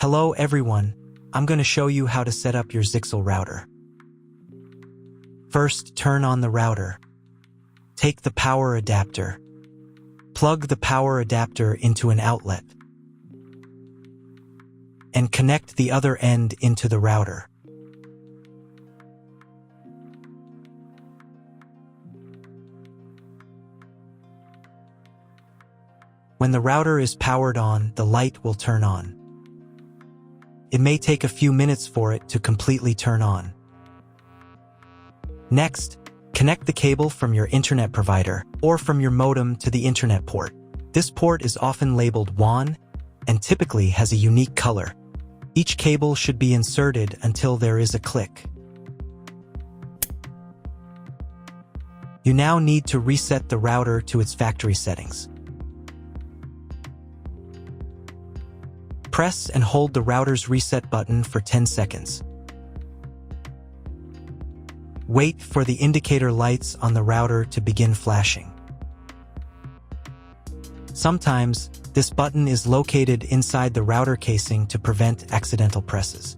Hello everyone, I'm going to show you how to set up your Zyxel router. First, turn on the router. Take the power adapter. Plug the power adapter into an outlet. And connect the other end into the router. When the router is powered on, the light will turn on. It may take a few minutes for it to completely turn on. Next, connect the cable from your internet provider or from your modem to the internet port. This port is often labeled WAN and typically has a unique color. Each cable should be inserted until there is a click. You now need to reset the router to its factory settings. Press and hold the router's reset button for 10 seconds. Wait for the indicator lights on the router to begin flashing. Sometimes, this button is located inside the router casing to prevent accidental presses.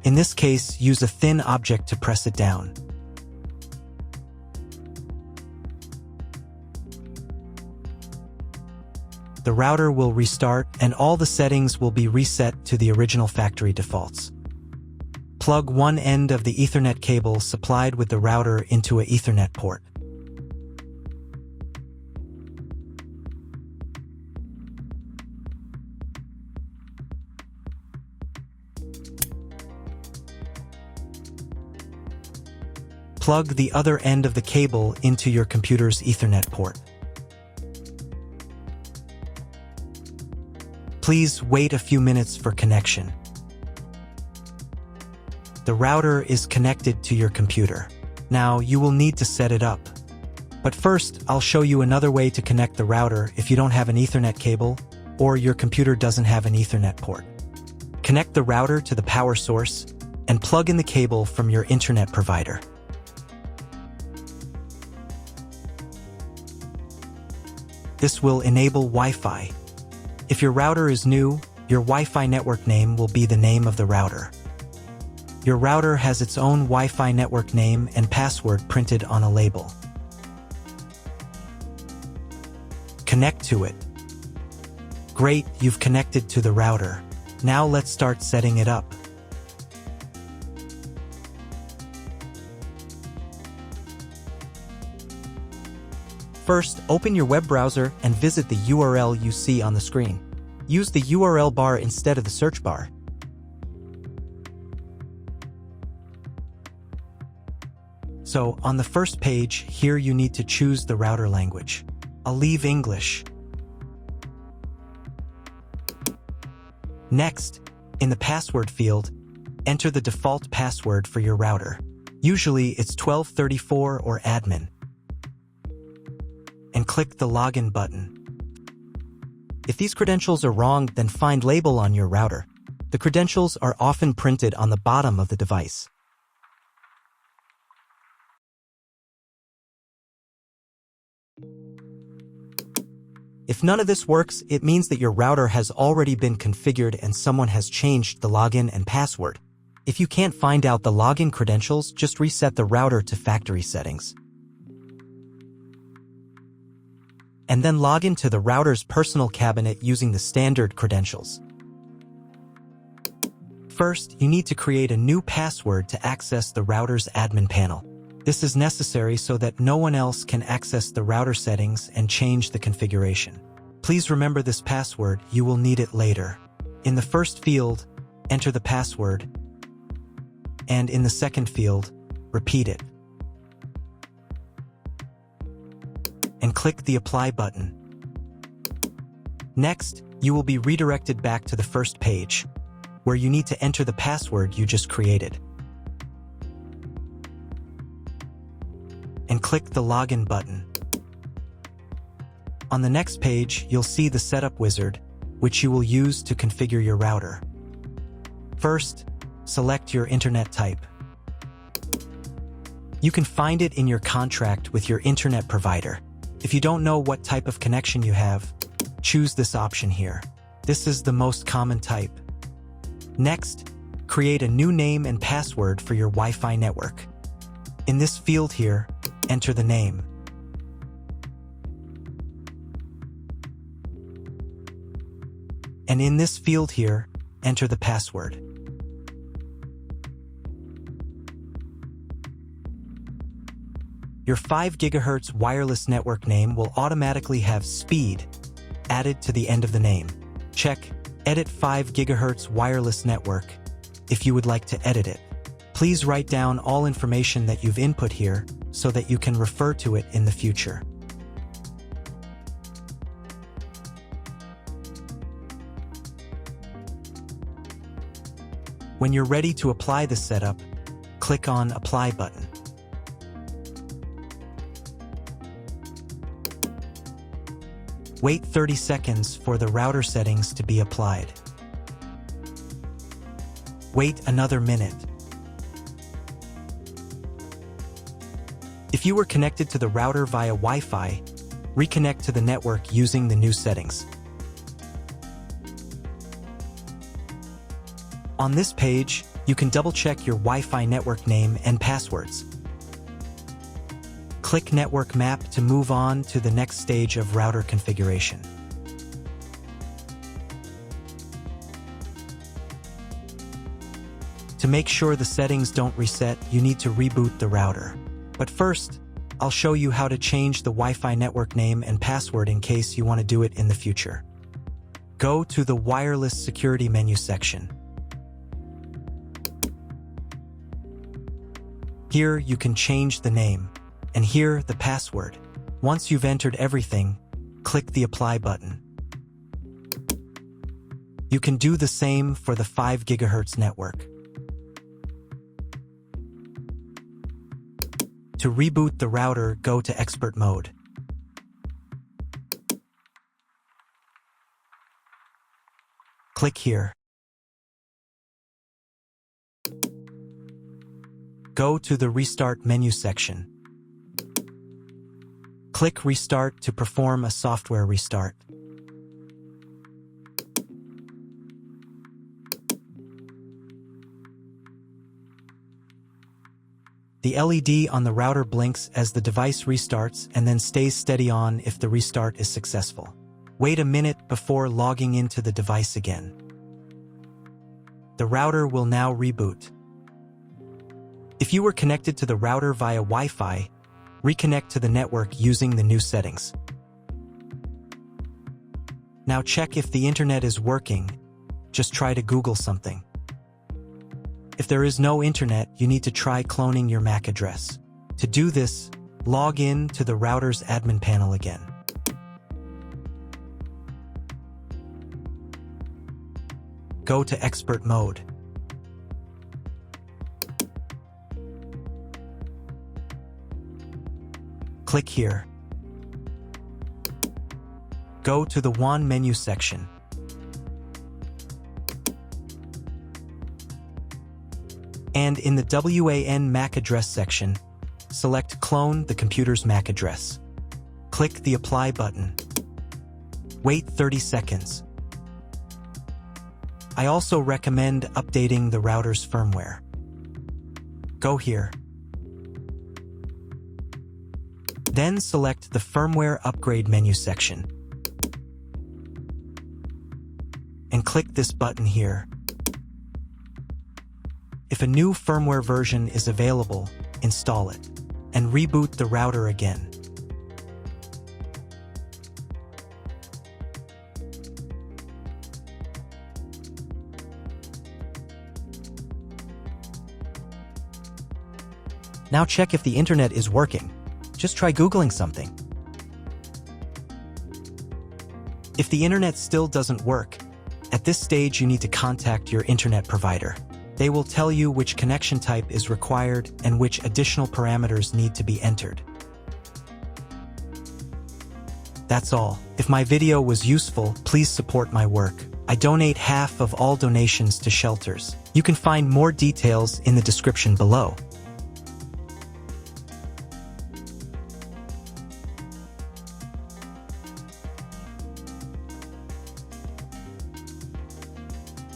In this case, use a thin object to press it down. The router will restart and all the settings will be reset to the original factory defaults. Plug one end of the Ethernet cable supplied with the router into an Ethernet port. Plug the other end of the cable into your computer's Ethernet port. Please wait a few minutes for connection. The router is connected to your computer. Now you will need to set it up. But first, I'll show you another way to connect the router if you don't have an Ethernet cable or your computer doesn't have an Ethernet port. Connect the router to the power source and plug in the cable from your internet provider. This will enable Wi-Fi. If your router is new, your Wi-Fi network name will be the name of the router. Your router has its own Wi-Fi network name and password printed on a label. Connect to it. Great, you've connected to the router. Now let's start setting it up. First, open your web browser and visit the URL you see on the screen. Use the URL bar instead of the search bar. So, on the first page, here you need to choose the router language. I'll leave English. Next, in the password field, enter the default password for your router. Usually, it's 1234 or admin. And click the login button. If these credentials are wrong, then find label on your router. The credentials are often printed on the bottom of the device. If none of this works, it means that your router has already been configured and someone has changed the login and password. If you can't find out the login credentials, just reset the router to factory settings. And then log into the router's personal cabinet using the standard credentials. First, you need to create a new password to access the router's admin panel. This is necessary so that no one else can access the router settings and change the configuration. Please remember this password, you will need it later. In the first field, enter the password, and in the second field, repeat it. And click the Apply button. Next, you will be redirected back to the first page, where you need to enter the password you just created. And click the Login button. On the next page, you'll see the Setup wizard, which you will use to configure your router. First, select your internet type. You can find it in your contract with your internet provider. If you don't know what type of connection you have, choose this option here. This is the most common type. Next, create a new name and password for your Wi-Fi network. In this field here, enter the name. And in this field here, enter the password. Your 5 GHz wireless network name will automatically have speed added to the end of the name. Check Edit 5 GHz wireless network if you would like to edit it. Please write down all information that you've input here so that you can refer to it in the future. When you're ready to apply the setup, click on Apply button. Wait 30 seconds for the router settings to be applied. Wait another minute. If you were connected to the router via Wi-Fi, reconnect to the network using the new settings. On this page, you can double-check your Wi-Fi network name and passwords. Click Network Map to move on to the next stage of router configuration. To make sure the settings don't reset, you need to reboot the router. But first, I'll show you how to change the Wi-Fi network name and password in case you want to do it in the future. Go to the Wireless Security menu section. Here you can change the name, and here the password. Once you've entered everything, click the Apply button. You can do the same for the 5 GHz network. To reboot the router, go to Expert Mode. Click here. Go to the Restart menu section. Click Restart to perform a software restart. The LED on the router blinks as the device restarts and then stays steady on if the restart is successful. Wait a minute before logging into the device again. The router will now reboot. If you were connected to the router via Wi-Fi, reconnect to the network using the new settings. Now check if the internet is working. Just try to Google something. If there is no internet, you need to try cloning your MAC address. To do this, log in to the router's admin panel again. Go to Expert Mode. Click here. Go to the WAN menu section. And in the WAN MAC address section, select Clone the computer's MAC address. Click the Apply button. Wait 30 seconds. I also recommend updating the router's firmware. Go here. Then select the Firmware Upgrade menu section. And click this button here. If a new firmware version is available, install it, and reboot the router again. Now check if the internet is working. Just try Googling something. If the internet still doesn't work, at this stage you need to contact your internet provider. They will tell you which connection type is required and which additional parameters need to be entered. That's all. If my video was useful, please support my work. I donate half of all donations to shelters. You can find more details in the description below.